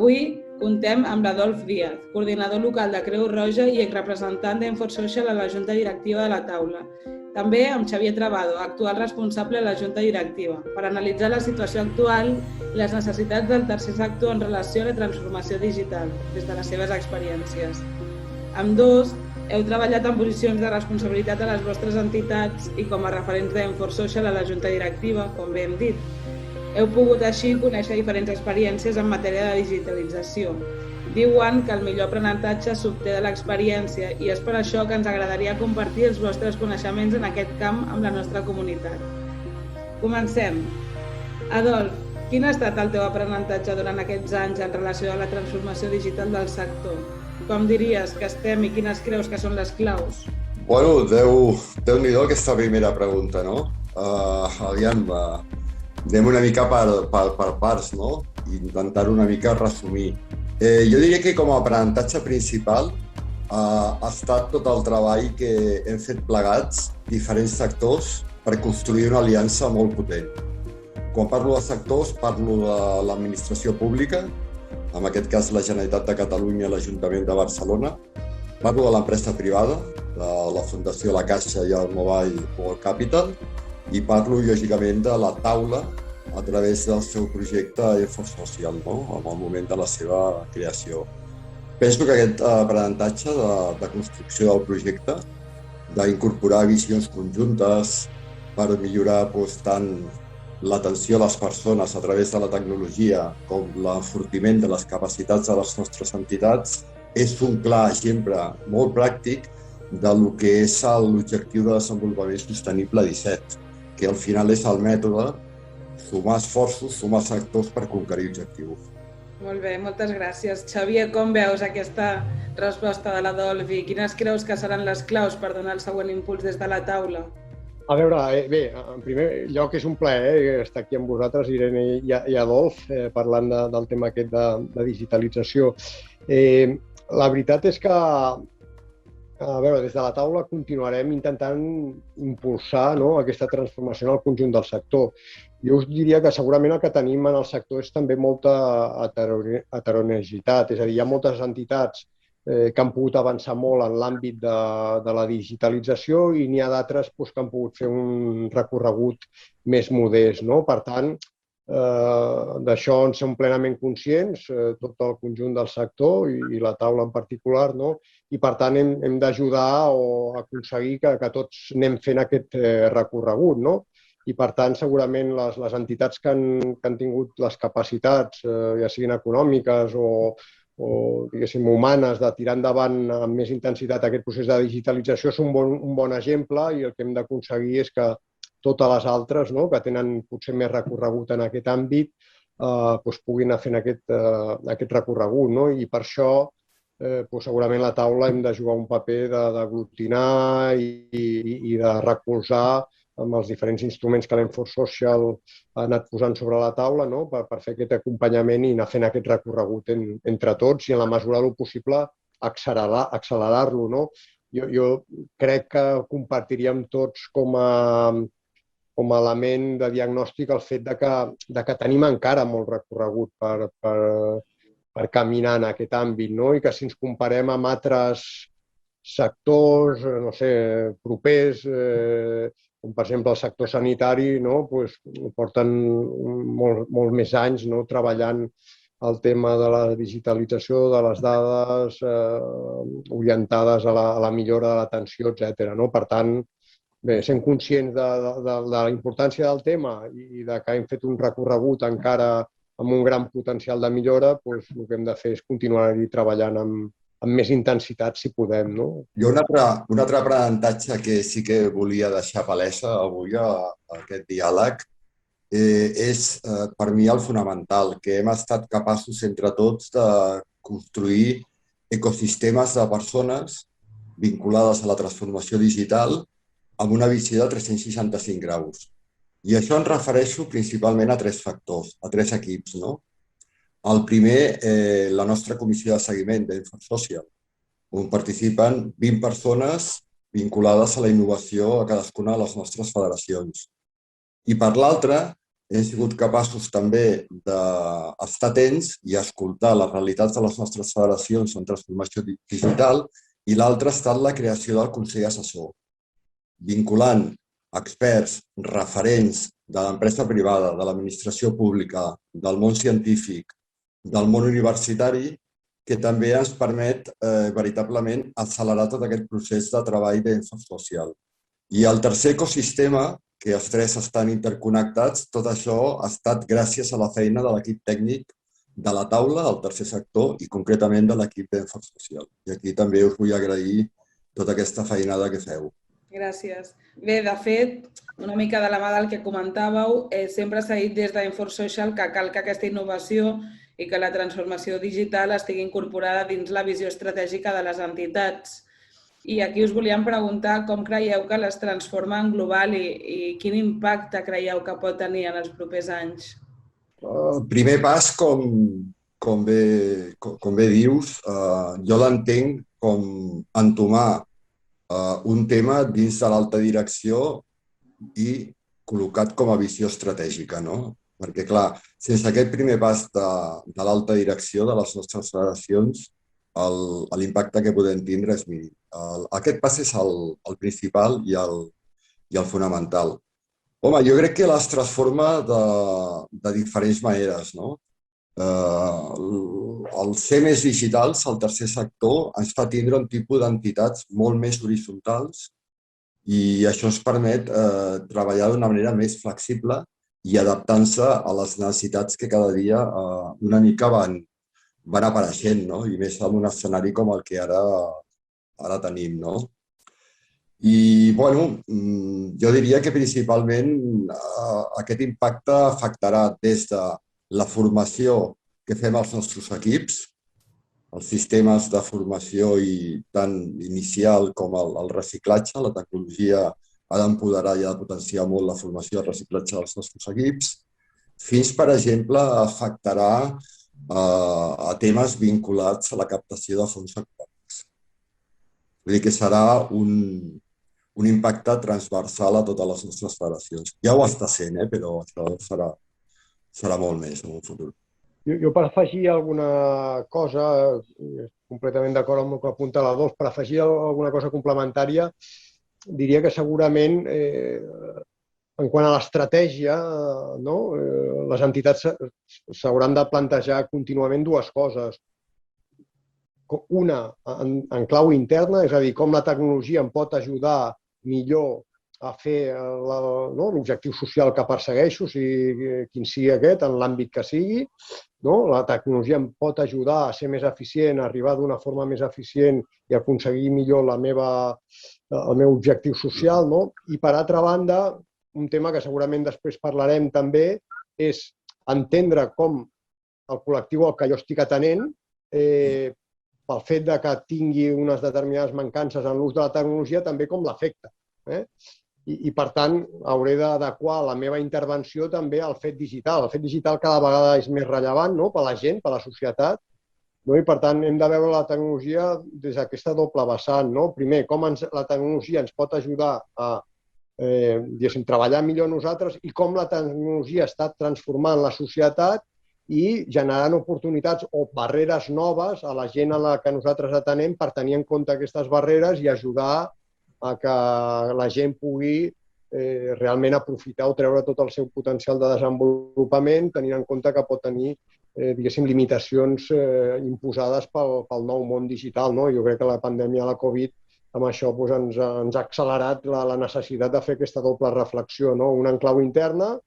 Avui contem amb l'Adolf Díaz, coordinador local de Creu Roja i exrepresentant d'Enforsocial a la Junta Directiva de la taula. També amb Xavier Travado, actual responsable de la Junta Directiva, per analitzar la situació actual i les necessitats del tercer sector en relació a la transformació digital, des de les seves experiències. Ambdós heu treballat en posicions de responsabilitat a les vostres entitats i com a referents d'Enforsocial a la Junta Directiva, com bé hem dit. Heu pogut així conèixer diferents experiències en matèria de digitalització. Diuen que el millor aprenentatge s'obté de l'experiència i és per això que ens agradaria compartir els vostres coneixements en aquest camp amb la nostra comunitat. Comencem. Adolf, quin ha estat el teu aprenentatge durant aquests anys en relació a la transformació digital del sector? Com diries que estem i quines creus que són les claus? Bueno, Déu-n'hi-do aquesta primera pregunta, no? Aviam, anem una mica per parts, no? I intentar una mica resumir. Jo diria que com a aprenentatge principal ha estat tot el treball que hem fet plegats, diferents sectors, per construir una aliança molt potent. Quan parlo de sectors, parlo de l'administració pública, en aquest cas la Generalitat de Catalunya i l'Ajuntament de Barcelona. Parlo de l'empresa privada, de la Fundació La Caixa i el Mobile World Capital, i parlo, lògicament, de la taula a través del seu projecte Enforsocial, no? En el moment de la seva creació. Penso que aquest aprenentatge de construcció del projecte, d'incorporar visions conjuntes per millorar tant l'atenció a les persones a través de la tecnologia com l'enfortiment de les capacitats de les nostres entitats, és un clar exemple molt pràctic del que és l'objectiu de desenvolupament sostenible 17, que al final és el mètode sumar esforços, sumar sectors per conquerir objectius. Molt bé, moltes gràcies. Xavier, com veus aquesta resposta de l'Adolf i quines creus que seran les claus per donar el següent impuls des de la taula? A veure, bé, en primer lloc és un plaer estar aquí amb vosaltres, Irene i Adolf, parlant del tema aquest de digitalització. La veritat és que, a veure, des de la taula continuarem intentant impulsar aquesta transformació en el conjunt del sector. Jo us diria que segurament el que tenim en el sector és també molta heterogeneïtat, és a dir, hi ha moltes entitats que han pogut avançar molt en l'àmbit de la digitalització i n'hi ha d'altres que han pogut fer un recorregut més modest. Per tant, d'això en som plenament conscients, tot el conjunt del sector i la taula en particular, i per tant hem d'ajudar o aconseguir que tots anem fent aquest recorregut. I per tant, segurament les entitats que han tingut les capacitats, ja siguin econòmiques o diguéssim, humanes, de tirar endavant amb més intensitat aquest procés de digitalització són un bon exemple i el que hem d'aconseguir és que totes les altres, que tenen potser més recorregut en aquest àmbit, puguin anar fent aquest recorregut. I per això segurament a la taula hem de jugar un paper d'aglutinar i de recolzar amb els diferents instruments que l'Enforsocial ha anat posant sobre la taula per fer aquest acompanyament i anar fent aquest recorregut entre tots i en la mesura del possible accelerar-lo. Jo crec que compartiríem tots com a element de diagnòstic el fet de que tenim encara molt recorregut per caminar en aquest àmbit i que si ens comparem amb altres sectors, propers, com per exemple el sector sanitari, porten molts més anys treballant el tema de la digitalització de les dades orientades a la millora de l'atenció, etc. Per tant, sent conscients de la importància del tema i que hem fet un recorregut encara amb un gran potencial de millora, el que hem de fer és continuar-hi treballant amb més intensitat, si podem. Jo un altre aprenentatge que sí que volia deixar palesa avui a aquest diàleg és, per mi, el fonamental, que hem estat capaços entre tots de construir ecosistemes de persones vinculades a la transformació digital amb una visió de 365 graus. I això em refereixo principalment a 3 factors, a 3 equips. El primer, la nostra comissió de seguiment d'Enforsocial, on participen 20 persones vinculades a la innovació a cadascuna de les nostres federacions. I per l'altre, hem sigut capaços també d'estar atents i escoltar les realitats de les nostres federacions en transformació digital, i l'altre ha estat la creació del Consell Assessor, vinculant experts, referents de l'empresa privada, de l'administració pública, del món científic, del món universitari, que també ens permet veritablement accelerar tot aquest procés de treball d'èmfasi social. I el tercer ecosistema, que els tres estan interconnectats, tot això ha estat gràcies a la feina de l'equip tècnic de la taula, el tercer sector, i concretament de l'equip d'èmfasi social. I aquí també us vull agrair tota aquesta feinada que feu. Gràcies. Bé, de fet, una mica de la mà del que comentàveu, sempre s'ha dit des d'Enforce Social que cal que aquesta innovació i que la transformació digital estigui incorporada dins la visió estratègica de les entitats. I aquí us volíem preguntar com creieu que les transforma en global i quin impacte creieu que pot tenir en els propers anys? El primer pas, com bé dius, jo l'entenc com entomar un tema dins de l'alta direcció i col·locat com a visió estratègica, no? Perquè, clar, sense aquest primer pas de l'alta direcció de les nostres federacions, l'impacte que podem tindre és mínim. Aquest pas és el principal i el fonamental. Home, jo crec que les transforma de diferents maneres, no? El ser més digitals, el tercer sector, ens fa tindre un tipus d'entitats molt més horitzontals i això ens permet treballar d'una manera més flexible i adaptant-se a les necessitats que cada dia una mica van apareixent, no? I més en un escenari com el que ara tenim, no? I, bueno, jo diria que principalment aquest impacte afectarà des de la formació que fem als nostres equips, els sistemes de formació tant inicial com el reciclatge. La tecnologia ha d'empoderar i ha de potenciar molt la formació i el reciclatge dels nostres equips, fins, per exemple, afectarà a temes vinculats a la captació de fons econòmics. Vull dir que serà un impacte transversal a totes les nostres federacions. Ja ho està sent, però això serà molt més en un futur. Jo per afegir alguna cosa, completament d'acord amb el que apunta la Dols, per afegir alguna cosa complementària, diria que segurament, en quant a l'estratègia, les entitats s'hauran de plantejar contínuament dues coses. Una, en clau interna, és a dir, com la tecnologia em pot ajudar millor a fer l'objectiu social que persegueixo, quin sigui aquest, en l'àmbit que sigui. La tecnologia em pot ajudar a ser més eficient, a arribar d'una forma més eficient i aconseguir millor el meu objectiu social. I, per altra banda, un tema que segurament després parlarem també és entendre com el col·lectiu al que jo estic atenent, pel fet que tingui unes determinades mancances en l'ús de la tecnologia, també com l'afecta. I, per tant, hauré d'adequar la meva intervenció també al fet digital. El fet digital cada vegada és més rellevant per a la gent, per a la societat, i, per tant, hem de veure la tecnologia des d'aquesta doble vessant. Primer, com la tecnologia ens pot ajudar a treballar millor nosaltres i com la tecnologia està transformant la societat i generant oportunitats o barreres noves a la gent a la que nosaltres atenem per tenir en compte aquestes barreres i ajudar a que la gent pugui realment aprofitar o treure tot el seu potencial de desenvolupament, tenint en compte que pot tenir, diguéssim, limitacions imposades pel nou món digital. Jo crec que la pandèmia de la Covid amb això ens ha accelerat la necessitat de fer aquesta doble reflexió, una en clau interna,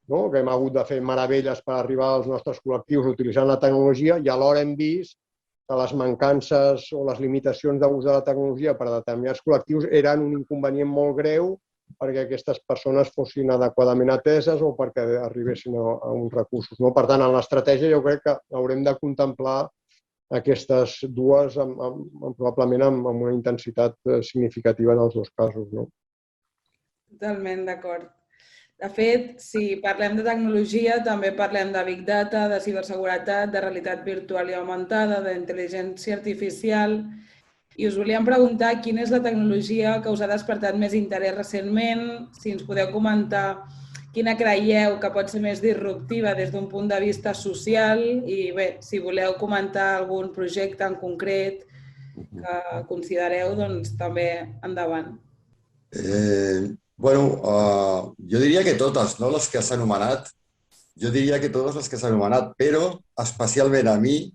que hem hagut de fer meravelles per arribar als nostres col·lectius utilitzant la tecnologia, i alhora hem vist que les mancances o les limitacions d'ús de la tecnologia per a determinats col·lectius eren un inconvenient molt greu perquè aquestes persones fossin adequadament ateses o perquè arribessin a uns recursos. Per tant, en l'estratègia jo crec que haurem de contemplar aquestes dues probablement amb una intensitat significativa en els dos casos. Totalment d'acord. De fet, si parlem de tecnologia, també parlem de Big Data, de ciberseguretat, de realitat virtual i augmentada, d'intel·ligència artificial. I us volíem preguntar quina és la tecnologia que us ha despertat més interès recentment, si ens podeu comentar quina creieu que pot ser més disruptiva des d'un punt de vista social i bé, si voleu comentar algun projecte en concret que considereu, doncs també endavant. Jo diria que totes, no? Les que s'han anomenat. Jo diria que totes les que s'han anomenat, però especialment a mi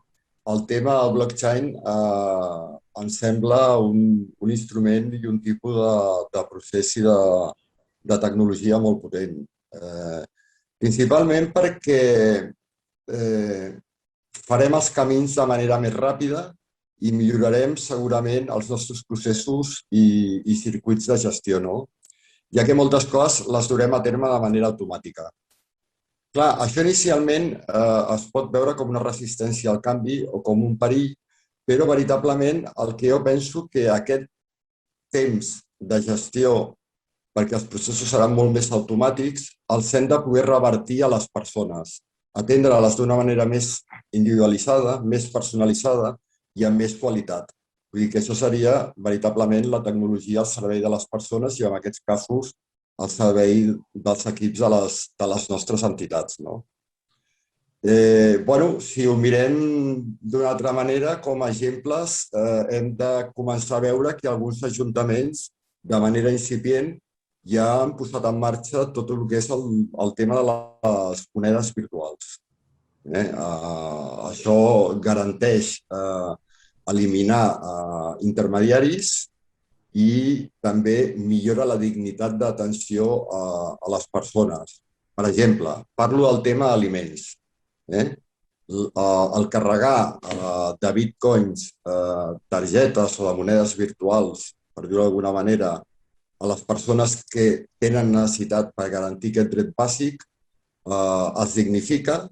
el tema del blockchain em sembla un instrument i un tipus de procés i de tecnologia molt potent. Principalment perquè farem els camins de manera més ràpida i millorarem segurament els nostres processos i circuits de gestió, no? Ja que moltes coses les durem a terme de manera automàtica. Clar, això inicialment es pot veure com una resistència al canvi o com un perill, però veritablement el que jo penso que aquest temps de gestió, perquè els processos seran molt més automàtics, els hem de poder revertir a les persones, atendre-les d'una manera més individualitzada, més personalitzada i amb més qualitat. Vull dir que això seria veritablement la tecnologia al servei de les persones i en aquests casos al servei dels equips de les nostres entitats, no? Si ho mirem d'una altra manera, com a exemples, hem de començar a veure que alguns ajuntaments, de manera incipient, ja han posat en marxa tot el que és el tema de les monedes virtuals. Això garanteix eliminar intermediaris i també millora la dignitat d'atenció a les persones. Per exemple, parlo del tema aliments. El carregar de bitcoins, targetes o de monedes virtuals, per dir-ho d'alguna manera, a les persones que tenen necessitat per garantir aquest dret bàsic, es dignifica.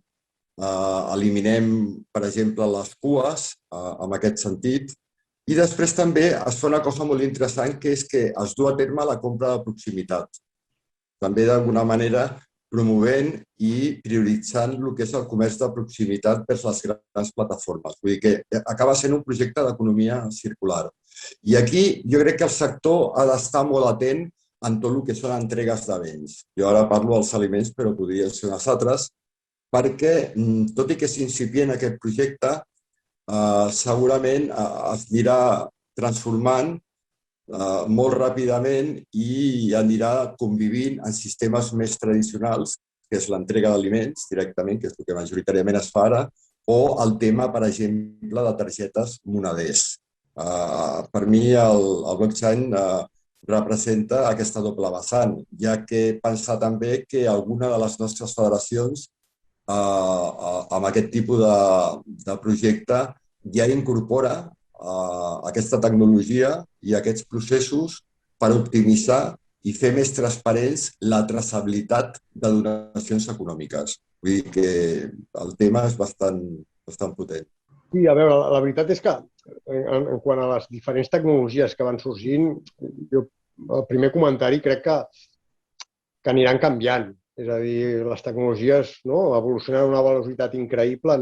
Eliminem, per exemple, les cues en aquest sentit. I després també es fa una cosa molt interessant, que és que es du a terme la compra de proximitat. També d'alguna manera promovent i prioritzant el que és el comerç de proximitat per les grans plataformes. Vull dir que acaba sent un projecte d'economia circular. I aquí jo crec que el sector ha d'estar molt atent en tot el que són entregues de béns. Jo ara parlo dels aliments, però podrien ser unes altres, perquè tot i que s'incipient aquest projecte, segurament es anirà transformant molt ràpidament i anirà convivint en sistemes més tradicionals, que és l'entrega d'aliments directament, que és el que majoritàriament es fa ara, o el tema, per exemple, de targetes moneders. Per mi el blockchain representa aquesta doble vessant, ja que pensar també que alguna de les nostres federacions amb aquest tipus de projecte ja incorpora aquesta tecnologia i aquests processos per optimitzar i fer més transparents la traçabilitat de donacions econòmiques. Vull dir que el tema és bastant potent. Sí, a veure, la veritat és que en quant a les diferents tecnologies que van sorgint, jo el primer comentari crec que aniran canviant. És a dir, les tecnologies evolucionen a una velocitat increïble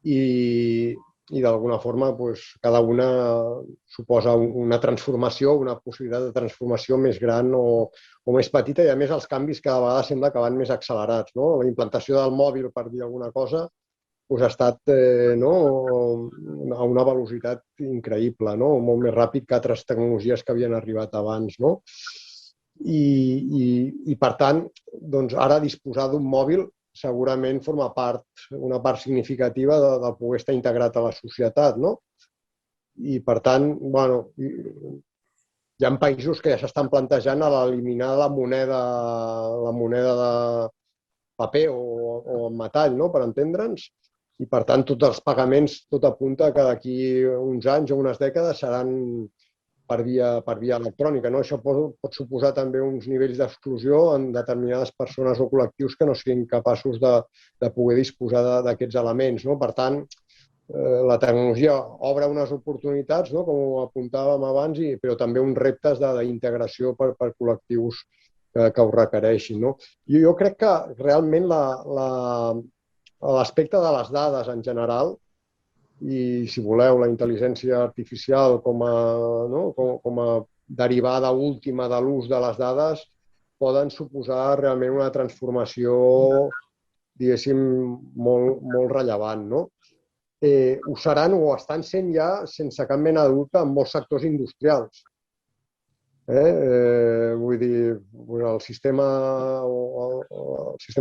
i d'alguna forma cada una suposa una transformació, una possibilitat de transformació més gran o més petita, i a més els canvis cada vegada sembla que van més accelerats. La implantació del mòbil, per dir alguna cosa, ha estat a una velocitat increïble, molt més ràpid que altres tecnologies que havien arribat abans. I per tant, ara disposar d'un mòbil segurament forma una part significativa de poder estar integrat a la societat. I per tant, hi ha països que ja s'estan plantejant eliminar la moneda de paper o metall, per entendre'ns, i per tant tots els pagaments, tot apunta que d'aquí uns anys o unes dècades seran per via electrònica. Això pot suposar també uns nivells d'exclusió en determinades persones o col·lectius que no siguin capaços de poder disposar d'aquests elements. Per tant, la tecnologia obre unes oportunitats, com apuntàvem abans, però també uns reptes d'integració per col·lectius que ho requereixin. Jo crec que realment l'aspecte de les dades en general, i, si voleu, la intel·ligència artificial com a derivada última de l'ús de les dades, poden suposar realment una transformació, diguéssim, molt rellevant, no? Ho seran o estan sent ja, sense cap mena de dubte, en molts sectors industrials. Vull dir, el sistema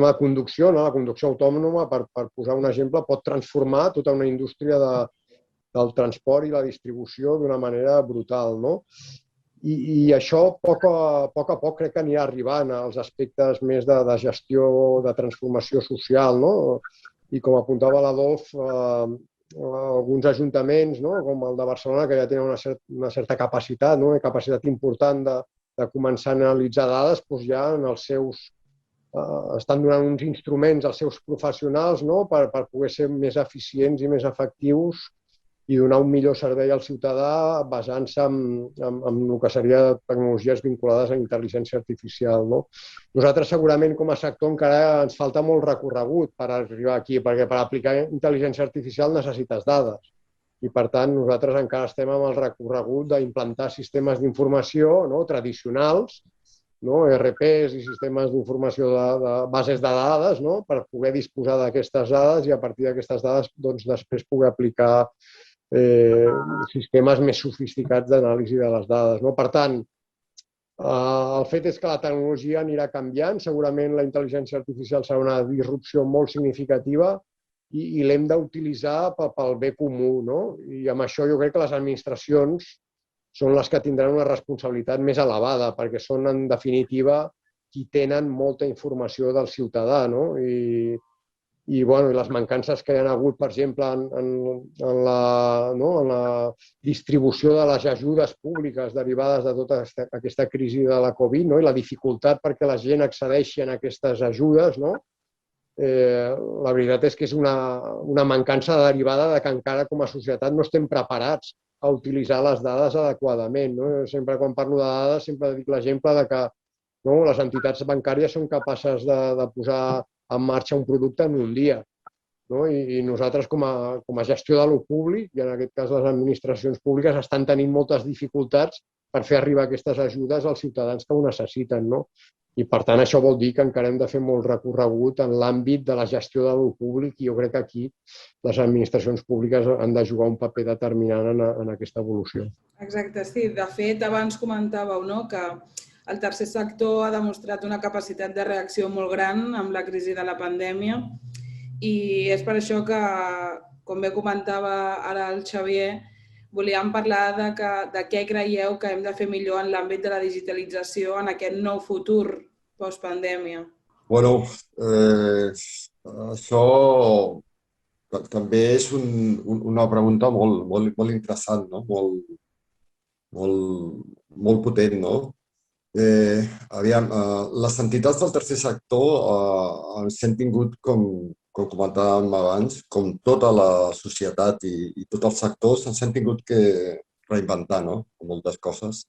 de conducció, la conducció autònoma, per posar un exemple, pot transformar tota una indústria del transport i la distribució d'una manera brutal, no? I això, a poc a poc, crec que anirà arribant als aspectes més de gestió, de transformació social, no? I com apuntava l'Adolf, alguns ajuntaments, no? Com el de Barcelona, que ja tenen una certa capacitat, una capacitat important de començar a analitzar dades, doncs ja en els seus estan donant uns instruments als seus professionals, no? Per poder ser més eficients i més efectius i donar un millor servei al ciutadà basant-se en el que seria tecnologies vinculades a intel·ligència artificial, no? Nosaltres segurament com a sector encara ens falta molt recorregut per arribar aquí, perquè per aplicar intel·ligència artificial necessites dades. I per tant nosaltres encara estem amb el recorregut d'implantar sistemes d'informació tradicionals, ERPs i sistemes d'informació de bases de dades, per poder disposar d'aquestes dades i a partir d'aquestes dades després poder aplicar sistemes més sofisticats d'anàlisi de les dades. Per tant, el fet és que la tecnologia anirà canviant, segurament la intel·ligència artificial serà una disrupció molt significativa i l'hem d'utilitzar pel bé comú. I amb això jo crec que les administracions són les que tindran una responsabilitat més elevada, perquè són, en definitiva, qui tenen molta informació del ciutadà. I les mancances que hi ha hagut, per exemple, en la distribució de les ajudes públiques derivades de tota aquesta crisi de la Covid i la dificultat perquè la gent accedeixi a aquestes ajudes, la veritat és que és una mancança derivada de que encara com a societat no estem preparats a utilitzar les dades adequadament. Sempre quan parlo de dades sempre dic l'exemple de que les entitats bancàries són capaces de posar en marxa un producte en un dia. I nosaltres, com a gestió de lo públic, i en aquest cas les administracions públiques, estan tenint moltes dificultats per fer arribar aquestes ajudes als ciutadans que ho necessiten. I, per tant, això vol dir que encara hem de fer molt recorregut en l'àmbit de la gestió de lo públic i jo crec que aquí les administracions públiques han de jugar un paper determinant en aquesta evolució. Exacte, sí. De fet, abans comentàveu que el tercer sector ha demostrat una capacitat de reacció molt gran amb la crisi de la pandèmia i és per això que, com bé comentava ara el Xavier, volíem parlar de què creieu que hem de fer millor en l'àmbit de la digitalització en aquest nou futur postpandèmia. Bueno, això també és una pregunta molt interessant, molt potent, Aviam, les entitats del tercer sector s'han tingut, com comentàvem abans, com tota la societat i tots els sectors s'han tingut que reinventar moltes coses,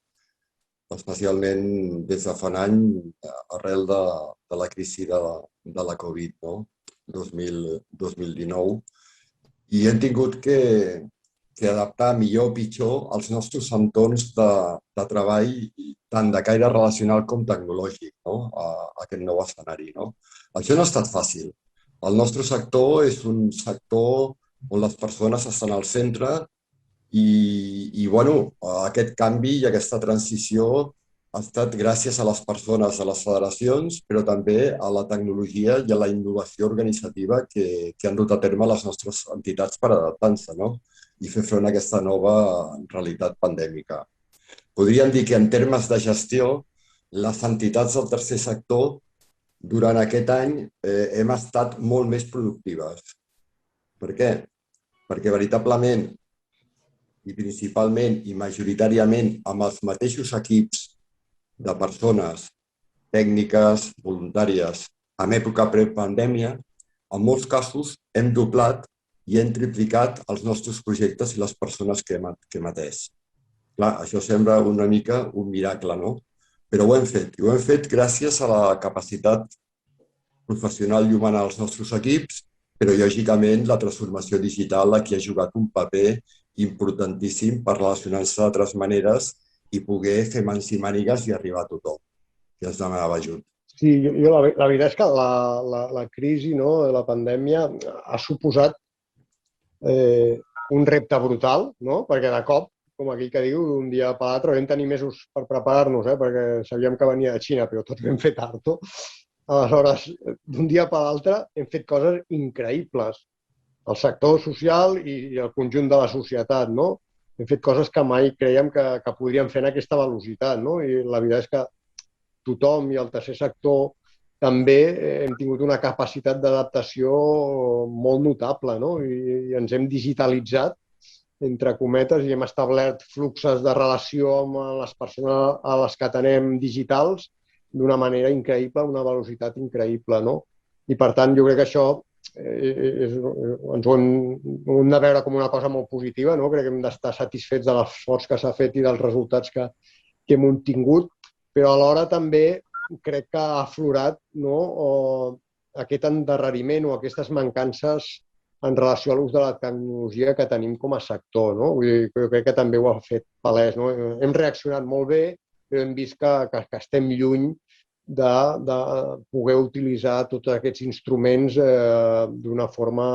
especialment des de fa un any arrel de la crisi de la Covid, 2019, i hem tingut que adaptar millor o pitjor els nostres entorns de treball, tant de caire relacional com tecnològic, a aquest nou escenari. Això no ha estat fàcil. El nostre sector és un sector on les persones estan al centre i aquest canvi i aquesta transició ha estat gràcies a les persones, a les federacions, però també a la tecnologia i a la innovació organitzativa que han dut a terme les nostres entitats per adaptar-se i fer front a aquesta nova realitat pandèmica. Podríem dir que en termes de gestió, les entitats del tercer sector durant aquest any hem estat molt més productives. Per què? Perquè veritablement i principalment i majoritàriament amb els mateixos equips de persones tècniques, voluntàries, en època prepandèmia, en molts casos hem doblat i hem triplicat els nostres projectes i les persones que hem atès. Clar, això sembla una mica un miracle, Però ho hem fet. I ho hem fet gràcies a la capacitat professional i humana dels nostres equips, però, lògicament, la transformació digital aquí ha jugat un paper importantíssim per relacionar-se d'altres maneres i poder fer mans i mànigues i arribar a tothom. que es demanava ajut. Sí, la veritat és que la crisi, no, de la pandèmia ha suposat un repte brutal, no? Perquè de cop, com aquell que diu, d'un dia per l'altre vam tenir mesos per preparar-nos, perquè sabíem que venia de Xina, però tot vam fer tard. Aleshores, d'un dia per l'altre hem fet coses increïbles. El sector social i el conjunt de la societat, no? Hem fet coses que mai creiem que podríem fer en aquesta velocitat, no? I la veritat és que tothom i el tercer sector també hem tingut una capacitat d'adaptació molt notable, no? I ens hem digitalitzat, entre cometes, i hem establert fluxos de relació amb les persones a les que atenem digitals d'una manera increïble, una velocitat increïble, no? I per tant, jo crec que això ens ho hem de veure com una cosa molt positiva, no? Crec que hem d'estar satisfets de l'esforç que s'ha fet i dels resultats que hem obtingut, però alhora també crec que ha aflorat, no, aquest endarreriment o aquestes mancances en relació a l'ús de la tecnologia que tenim com a sector, no? Vull dir, jo crec que també ho ha fet palès, no? Hem reaccionat molt bé, però hem vist que estem lluny de poder utilitzar tots aquests instruments d'una forma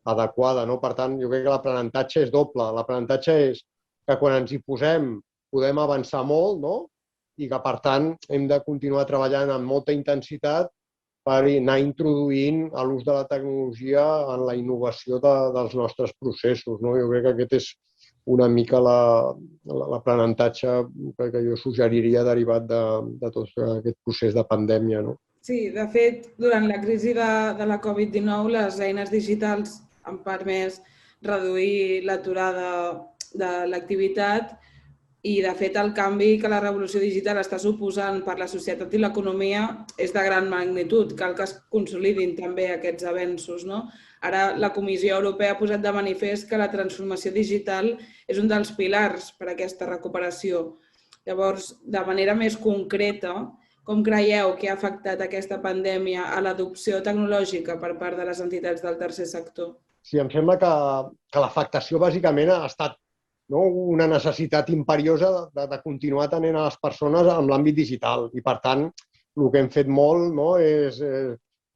adequada, no? Per tant, jo crec que l'aprenentatge és doble. L'aprenentatge és que quan ens hi posem podem avançar molt, no? I que, per tant, hem de continuar treballant amb molta intensitat per anar introduint l'ús de la tecnologia en la innovació dels nostres processos, no? Jo crec que aquest és una mica l'aprenentatge que jo suggeriria derivat de tot aquest procés de pandèmia, no? Sí, de fet, durant la crisi de la Covid-19, les eines digitals han permès reduir l'aturada de l'activitat i, de fet, el canvi que la revolució digital està suposant per la societat i l'economia és de gran magnitud. Cal que es consolidin també aquests avenços, no? Ara la Comissió Europea ha posat de manifest que la transformació digital és un dels pilars per a aquesta recuperació. Llavors, de manera més concreta, com creieu que ha afectat aquesta pandèmia a l'adopció tecnològica per part de les entitats del tercer sector? Sí, em sembla que l'afectació bàsicament ha estat, no, una necessitat imperiosa de continuar atenent a les persones en l'àmbit digital. I, per tant, el que hem fet molt, no, és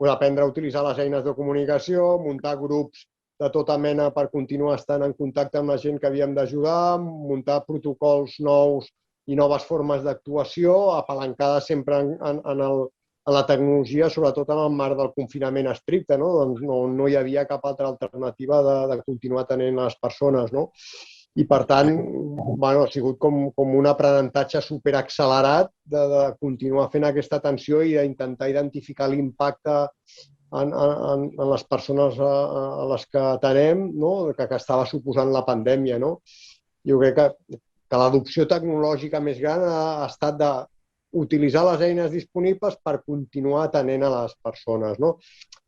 aprendre a utilitzar les eines de comunicació, muntar grups de tota mena per continuar estant en contacte amb la gent que havíem d'ajudar, muntar protocols nous i noves formes d'actuació, apalancades sempre en la tecnologia, sobretot en el marc del confinament estricte, no? Doncs no hi havia cap altra alternativa de continuar atenent a les persones, no? I, per tant, ha sigut com un aprenentatge superaccelerat de continuar fent aquesta atenció i d'intentar identificar l'impacte en les persones a les que atenem, no? Que estava suposant la pandèmia, no? Jo crec que l'adopció tecnològica més gran ha estat d'utilitzar les eines disponibles per continuar atenent a les persones, no?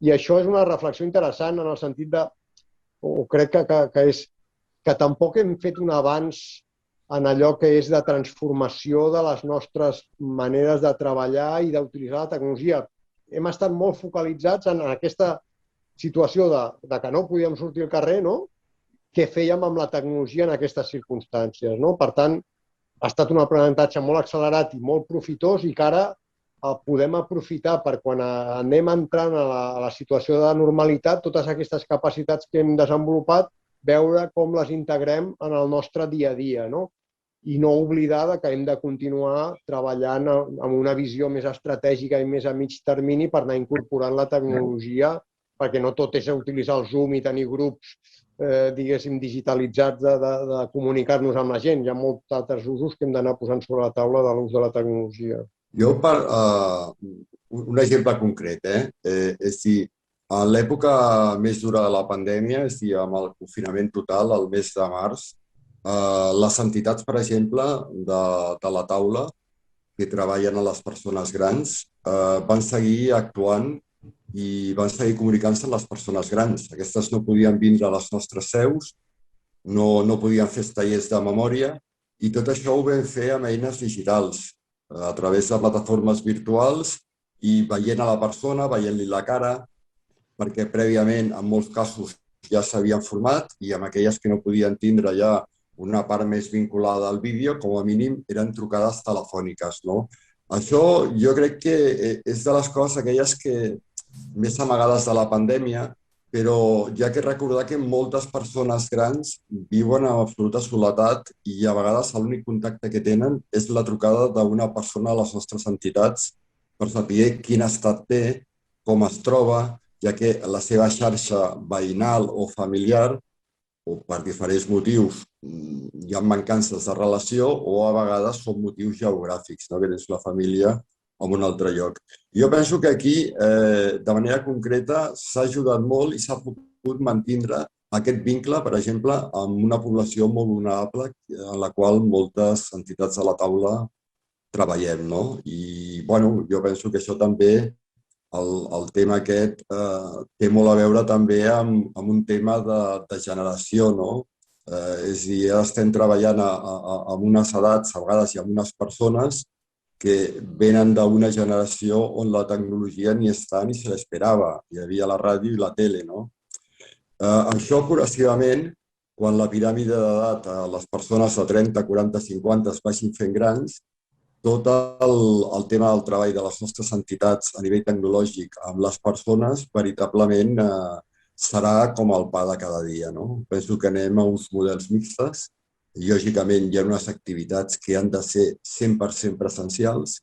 I això és una reflexió interessant en el sentit de, o crec que és que tampoc hem fet un avanç en allò que és de transformació de les nostres maneres de treballar i d'utilitzar la tecnologia. Hem estat molt focalitzats en aquesta situació de que no podíem sortir al carrer, no? Què fèiem amb la tecnologia en aquestes circumstàncies, no? Per tant, ha estat un aprenentatge molt accelerat i molt profitós i que ara podem aprofitar per quan anem entrant a la situació de normalitat, totes aquestes capacitats que hem desenvolupat, veure com les integrem en el nostre dia a dia, no? I no oblidar que hem de continuar treballant amb una visió més estratègica i més a mig termini per anar incorporant la tecnologia, perquè no tot és utilitzar el Zoom i tenir grups, diguéssim, digitalitzats de comunicar-nos amb la gent. Hi ha molts altres usos que hem d'anar posant sobre la taula de l'ús de la tecnologia. Jo, un exemple concret, és dir, en l'època més dura de la pandèmia, és a dir, amb el confinament total, el mes de març, les entitats, per exemple, de la taula, que treballen a les persones grans, van seguir actuant i van seguir comunicant-se amb les persones grans. Aquestes no podien vindre a les nostres seus, no podien fer tallers de memòria, i tot això ho vam fer amb eines digitals, a través de plataformes virtuals i veient a la persona, veient-li la cara, perquè prèviament, en molts casos, ja s'havien format i amb aquelles que no podien tindre ja una part més vinculada al vídeo, com a mínim eren trucades telefòniques, no? Això jo crec que és de les coses aquelles que més amagades de la pandèmia, però ja que recordar que moltes persones grans viuen en absoluta soledat i a vegades l'únic contacte que tenen és la trucada d'una persona a les nostres entitats per saber quin estat té, com es troba, ja que la seva xarxa veïnal o familiar, o per diferents motius, hi ha mancances de relació o a vegades són motius geogràfics, no? Que tens la família en un altre lloc. Jo penso que aquí, de manera concreta, s'ha ajudat molt i s'ha pogut mantenir aquest vincle, per exemple, amb una població molt vulnerable en la qual moltes entitats de la taula treballem, no? I, bueno, jo penso que això també, el tema aquest, té molt a veure també amb un tema de generació, no? És a dir, ja estem treballant amb unes edats, a vegades, i amb unes persones que venen d'una generació on la tecnologia ni està ni se l'esperava. Hi havia la ràdio i la tele, no? Això, progressivament, quan la piràmide d'edat, les persones de 30, 40, 50 es vagin fent grans, tot el tema del treball de les nostres entitats a nivell tecnològic amb les persones veritablement serà com el pa de cada dia, no? Penso que anem a uns models mixtes. Lògicament, hi ha unes activitats que han de ser 100% presencials,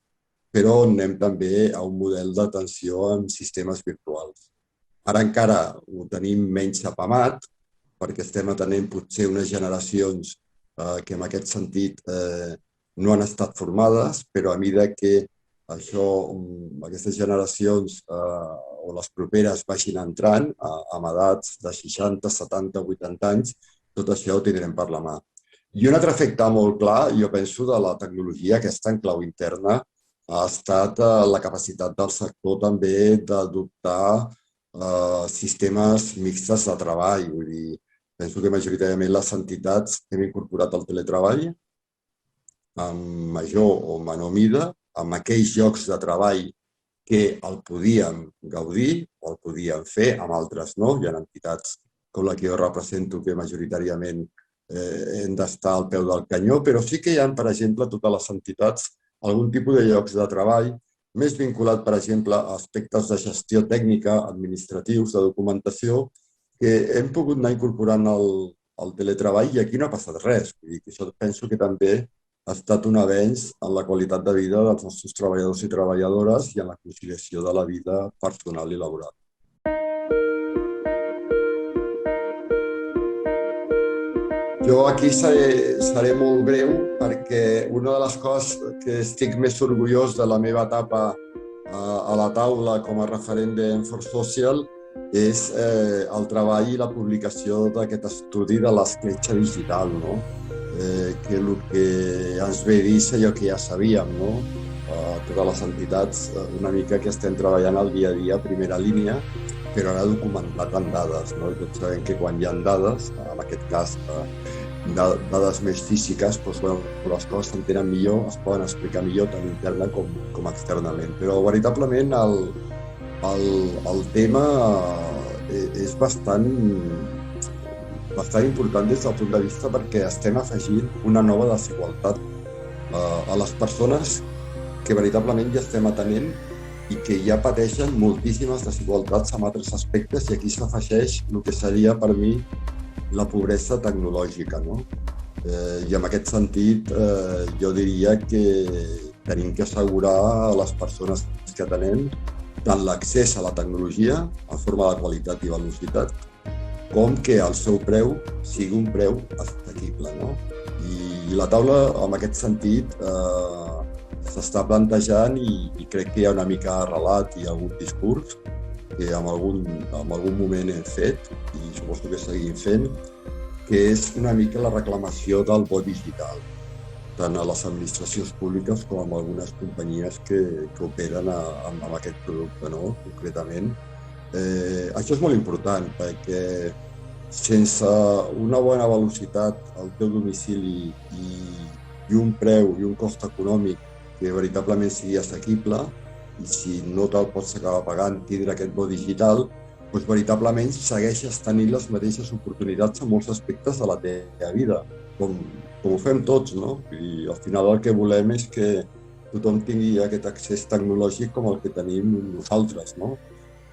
però anem també a un model d'atenció en sistemes virtuals. Ara encara ho tenim menys apamat, perquè estem atenent potser unes generacions que en aquest sentit no han estat formades, però a mesura que aquestes generacions o les properes vagin entrant amb edats de 60, 70, 80 anys, tot això ho tindrem per la mà. I un altre efecte molt clar, jo penso, de la tecnologia aquesta en clau interna ha estat la capacitat del sector també d'adoptar sistemes mixtes de treball. Vull dir, penso que majoritàriament les entitats hem incorporat el teletreball amb major o menor mida, amb aquells llocs de treball que el podíem gaudir o el podíem fer, amb altres no. Hi ha entitats com la que jo represento que majoritàriament hem d'estar al peu del canyó, però sí que hi ha, per exemple, totes les entitats, algun tipus de llocs de treball més vinculat, per exemple, a aspectes de gestió tècnica, administratius, de documentació, que hem pogut anar incorporant el teletreball i aquí no ha passat res. Vull dir que això penso que també ha estat un avenç en la qualitat de vida dels nostres treballadors i treballadores i en la conciliació de la vida personal i laboral. Jo aquí seré molt breu perquè una de les coses que estic més orgullós de la meva etapa a la taula com a referent d'Enforce Social és el treball i la publicació d'aquest estudi de l'escletxa digital, no? Que el que ens ve a dir és allò que ja sabíem, no? Totes les entitats una mica que estem treballant al dia a dia a primera línia, però ara documentat en dades, no? I tots sabem que quan hi ha dades, en aquest cas dades més físiques, doncs, les coses s'entenen millor, es poden explicar millor tant interna com externament. Però veritablement el tema és bastant important des del punt de vista perquè estem afegint una nova desigualtat a les persones que veritablement ja estem atenent i que ja pateixen moltíssimes desigualtats en altres aspectes i aquí s'afegeix el que seria per mi la pobresa tecnològica, no? I en aquest sentit jo diria que tenim que assegurar a les persones que atenem tant l'accés a la tecnologia en forma de qualitat i velocitat com que el seu preu sigui un preu assequible, no? I la taula, en aquest sentit, s'està plantejant i crec que hi ha una mica arrelat i algun discurs que en algun moment hem fet i suposo que seguim fent, que és una mica la reclamació del vot digital, tant a les administracions públiques com amb algunes companyies que operen amb aquest producte, no? Concretament. Això és molt important perquè sense una bona velocitat al teu domicili i un preu i un cost econòmic que veritablement sigui assequible i si no te'l pots acabar pagant tindre aquest vot digital, doncs veritablement segueixes tenint les mateixes oportunitats en molts aspectes de la teva vida, com ho fem tots, no? I al final el que volem és que tothom tingui aquest accés tecnològic com el que tenim nosaltres, no?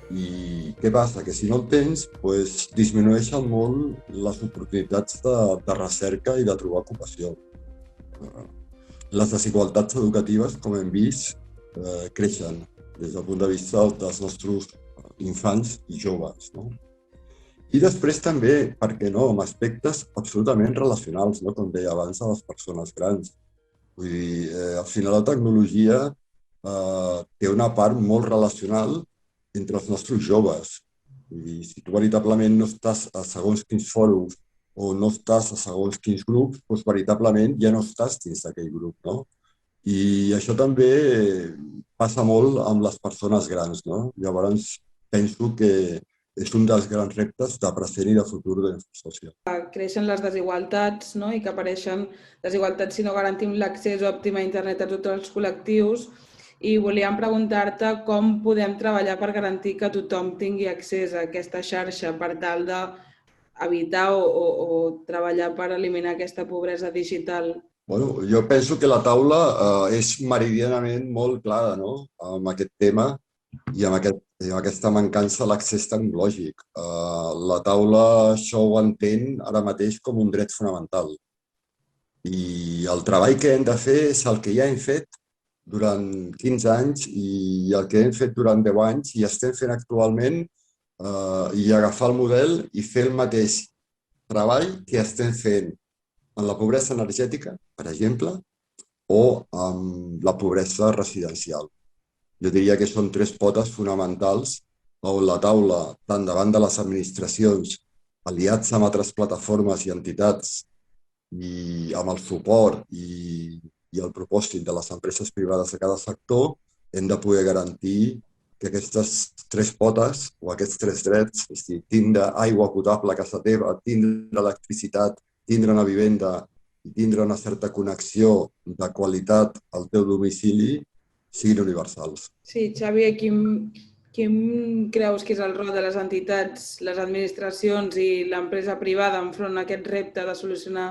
I què passa? Que si no el tens, doncs disminueixen molt les oportunitats de recerca i de trobar ocupació. Les desigualtats educatives, com hem vist, creixen des del punt de vista dels nostres infants i joves, no? I després també, per què no, amb aspectes absolutament relacionals, no? Com deia abans, a les persones grans. Vull dir, al final la tecnologia té una part molt relacional entre els nostres joves. Vull dir, si tu veritablement no estàs a segons quins fòrums o no estàs a segons quins grups, doncs veritablement ja no estàs dins d'aquell grup, no? I això també passa molt amb les persones grans, no? Llavors, penso que és un dels grans reptes de present i de futur de la infraestructura. Creixen les desigualtats, no? I que apareixen desigualtats si no garantim l'accés òptim a internet a tots els col·lectius. I volíem preguntar-te com podem treballar per garantir que tothom tingui accés a aquesta xarxa per tal d'evitar o treballar per eliminar aquesta pobresa digital. Bueno, jo penso que la taula és meridianament molt clara, no? Amb aquest tema i amb aquesta mancança de l'accés tecnològic. La taula això ho entén ara mateix com un dret fonamental. I el treball que hem de fer és el que ja hem fet durant 15 anys i el que hem fet durant 10 anys i estem fent actualment i agafar el model i fer el mateix treball que estem fent en la pobresa energètica, per exemple, o amb la pobresa residencial. Jo diria que són 3 potes fonamentals on la taula, tant davant de les administracions, aliats amb altres plataformes i entitats i amb el suport i el propòsit de les empreses privades de cada sector, hem de poder garantir que aquestes 3 potes o aquests 3 drets, és a dir, tindre aigua potable a casa teva, tindre electricitat, tindre una vivenda i tindre una certa connexió de qualitat al teu domicili siguin universals. Sí, Xavi, quin creus que és el rol de les entitats, les administracions i l'empresa privada enfront a aquest repte de solucionar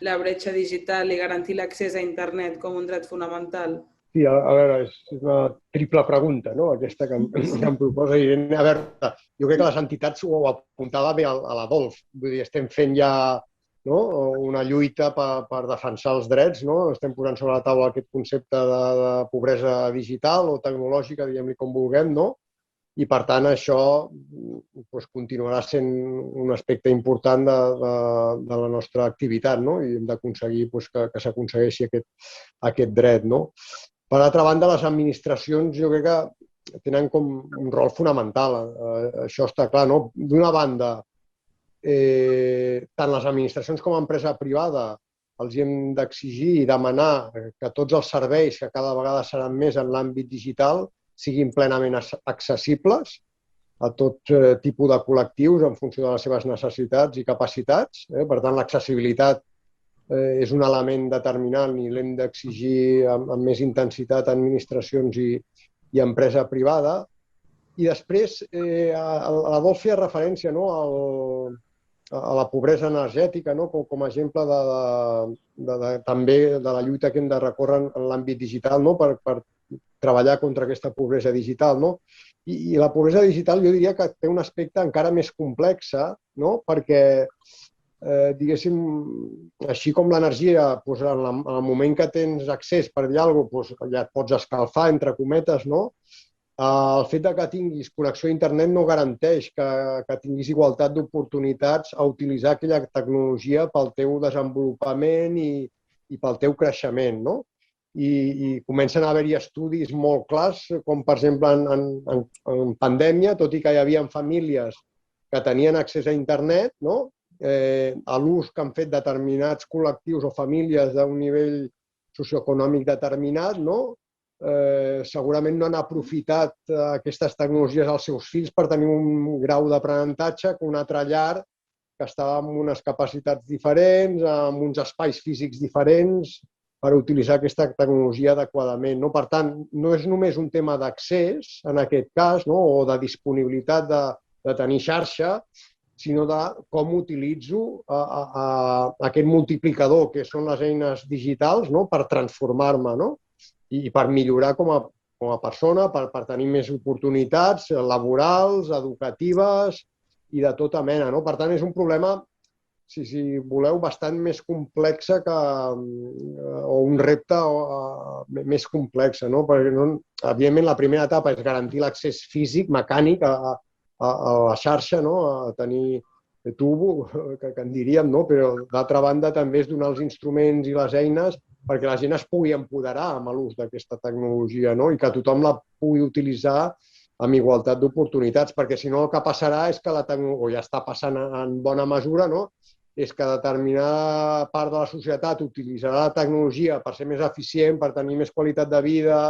la bretxa digital i garantir l'accés a internet com un dret fonamental? Sí, a veure, és una triple pregunta, no?, aquesta que em proposa Irene. A veure, jo crec que les entitats ho apuntava bé a l'Adolf. Vull dir, estem fent ja una lluita per defensar els drets, no? Estem posant sobre la taula aquest concepte de pobresa digital o tecnològica, diguem-li com vulguem, no? I, per tant, això continuarà sent un aspecte important de la nostra activitat, no? I hem d'aconseguir que s'aconsegueixi aquest dret, no? Per altra banda, les administracions jo crec que tenen com un rol fonamental. Això està clar, no? D'una banda, tant les administracions com l'empresa privada els hem d'exigir i demanar que tots els serveis, que cada vegada seran més en l'àmbit digital, siguin plenament accessibles a tot tipus de col·lectius en funció de les seves necessitats i capacitats. Per tant, l'accessibilitat és un element determinant i l'hem d'exigir amb més intensitat a administracions i empresa privada. I després, l'Adolf feia referència a la pobresa energètica com a exemple també de la lluita que hem de recórrer en l'àmbit digital per treballar contra aquesta pobresa digital. I la pobresa digital jo diria que té un aspecte encara més complex, perquè, diguéssim, així com l'energia, en el moment que tens accés per dir alguna cosa, ja et pots escalfar, entre cometes, el fet que tinguis connexió a internet no garanteix que tinguis igualtat d'oportunitats a utilitzar aquella tecnologia pel teu desenvolupament i pel teu creixement, I comencen a haver-hi estudis molt clars, com per exemple en pandèmia, tot i que hi havia famílies que tenien accés a internet, a l'ús que han fet determinats col·lectius o famílies d'un nivell socioeconòmic determinat, segurament no han aprofitat aquestes tecnologies als seus fills per tenir un grau d'aprenentatge que una altra llar que estava amb unes capacitats diferents, amb uns espais físics diferents, per utilitzar aquesta tecnologia adequadament. Per tant, no és només un tema d'accés, en aquest cas, o de disponibilitat de tenir xarxa, sinó de com utilitzo aquest multiplicador, que són les eines digitals, per transformar-me. i per millorar com a persona, per tenir més oportunitats laborals, educatives i de tota mena, no? Per tant, és un problema, si voleu, bastant més complexa o un repte més complex, no? Perquè, evidentment, la primera etapa és garantir l'accés físic, mecànic, a la xarxa, no? A tenir tubo, que en diríem, no? Però, d'altra banda, també és donar els instruments i les eines perquè la gent es pugui empoderar amb l'ús d'aquesta tecnologia, no? I que tothom la pugui utilitzar amb igualtat d'oportunitats, perquè si no el que passarà és que la tecnologia, o ja està passant en bona mesura, no? És que determinada part de la societat utilitzarà la tecnologia per ser més eficient, per tenir més qualitat de vida,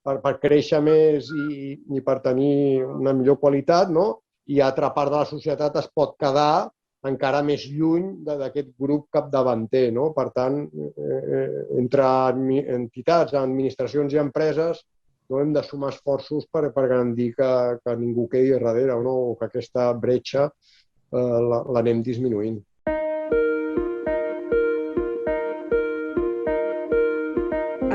per créixer més i per tenir una millor qualitat, no? I altra part de la societat es pot quedar encara més lluny d'aquest grup capdavanter, no? Per tant, entre entitats, administracions i empreses, no hem de sumar esforços per garantir que ningú quedi darrere, no? O que aquesta bretxa l'anem disminuint.